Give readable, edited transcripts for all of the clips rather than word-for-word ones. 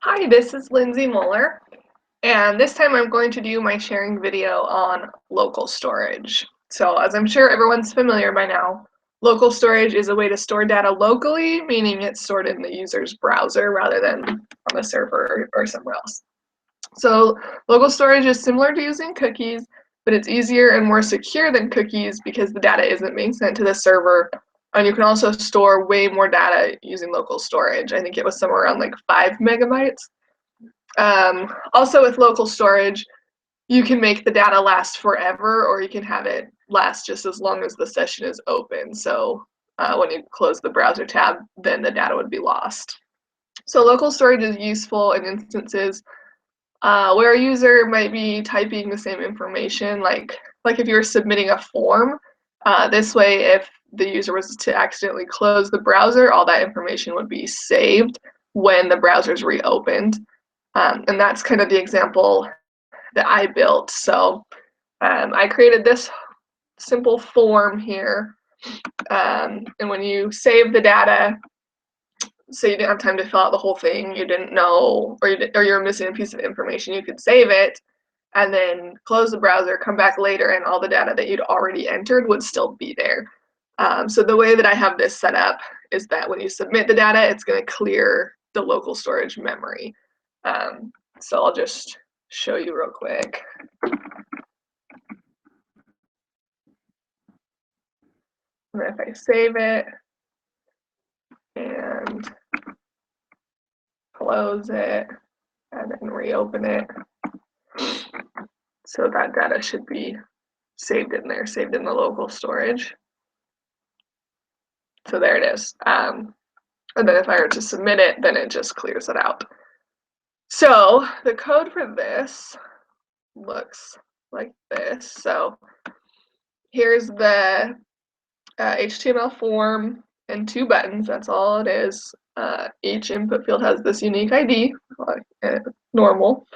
Hi, this is Lindsay Muller, and this time I'm going to do my sharing video on local storage. So as I'm sure everyone's familiar by now, local storage is a way to store data locally, meaning it's stored in the user's browser rather than on a server or somewhere else. So local storage is similar to using cookies, but it's easier and more secure than cookies because the data isn't being sent to the server. And you can also store way more data using local storage. I think it was somewhere around like 5 megabytes. Also with local storage, you can make the data last forever, or you can have it last just as long as the session is open. So when you close the browser tab, then the data would be lost. So local storage is useful in instances where a user might be typing the same information, like if you were submitting a form. This way, if the user was to accidentally close the browser, all that information would be saved when the browser's reopened. And that's kind of the example that I built. So I created this simple form here. And when you save the data, so you didn't have time to fill out the whole thing, you didn't know, or you're missing a piece of information, you could save it and then close the browser, come back later, and all the data that you'd already entered would still be there. So the way that I have this set up is that when you submit the data, it's going to clear the local storage memory. So I'll just show you real quick. And if I save it and close it and then reopen it, so that data should be saved in there, saved in the local storage. So there it is. And then if I were to submit it, then it just clears it out. So the code for this looks like this. So here's the HTML form and 2 buttons. That's all it is. Each input field has this unique ID, like normal.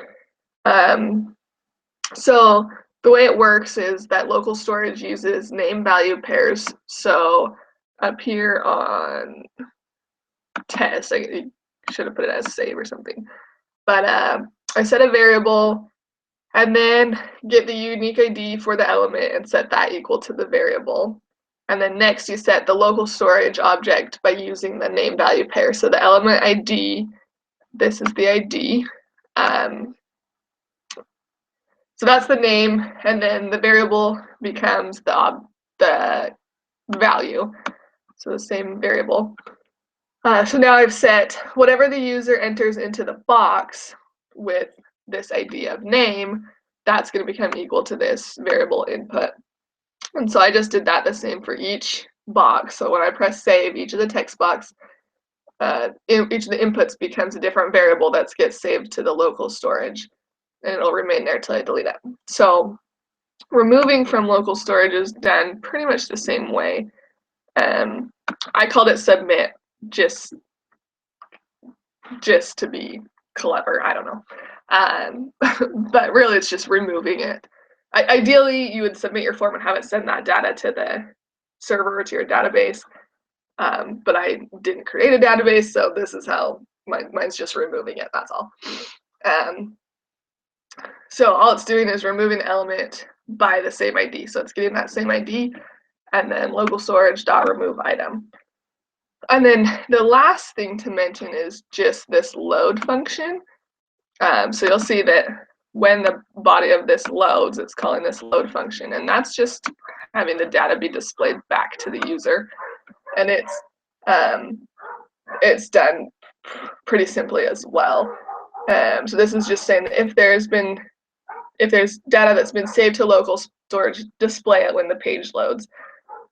So the way it works is that local storage uses name-value pairs. So up here on test, I should have put it as save or something. But I set a variable and then get the unique ID for the element and set that equal to the variable. And then next you set the local storage object by using the name value pair. So the element ID, this is the ID. So that's the name, and then the variable becomes the value. So the same variable. So now I've set whatever the user enters into the box with this ID of name, that's going to become equal to this variable input. And so I just did that the same for each box. So when I press save, each of the text box, each of the inputs becomes a different variable that gets saved to the local storage, and it'll remain there till I delete it. So removing from local storage is done pretty much the same way. I called it submit just to be clever. I don't know. But really it's just removing it. Ideally, you would submit your form and have it send that data to the server or to your database. But I didn't create a database, so this is how mine's just removing it, that's all. So all it's doing is removing the element by the same ID. So it's getting that same ID and then local storage dot remove item. And then the last thing to mention is just this load function. So you'll see that when the body of this loads, it's calling this load function, and that's just having the data be displayed back to the user. And it's done pretty simply as well. So this is just saying that if there's data that's been saved to local storage, display it when the page loads.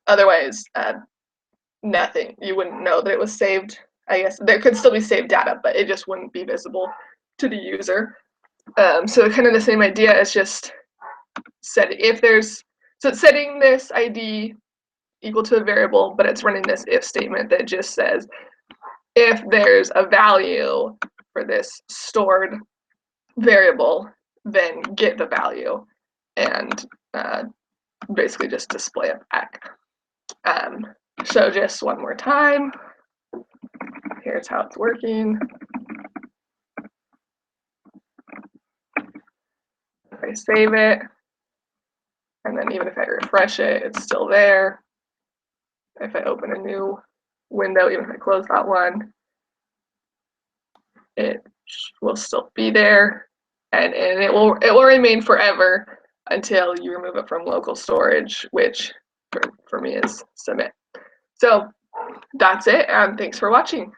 Otherwise, nothing. You wouldn't know that it was saved. I guess there could still be saved data, but it just wouldn't be visible to the user. So kind of the same idea. It's just so it's setting this ID equal to a variable, but it's running this if statement that just says if there's a value for this stored variable, then get the value and basically just display it back. So just one more time, here's how it's working. I save it, and then even if I refresh it, it's still there. If I open a new window, even if I close that one, it will still be there, and it will remain forever until you remove it from local storage, which for me is submit. So that's it, and thanks for watching.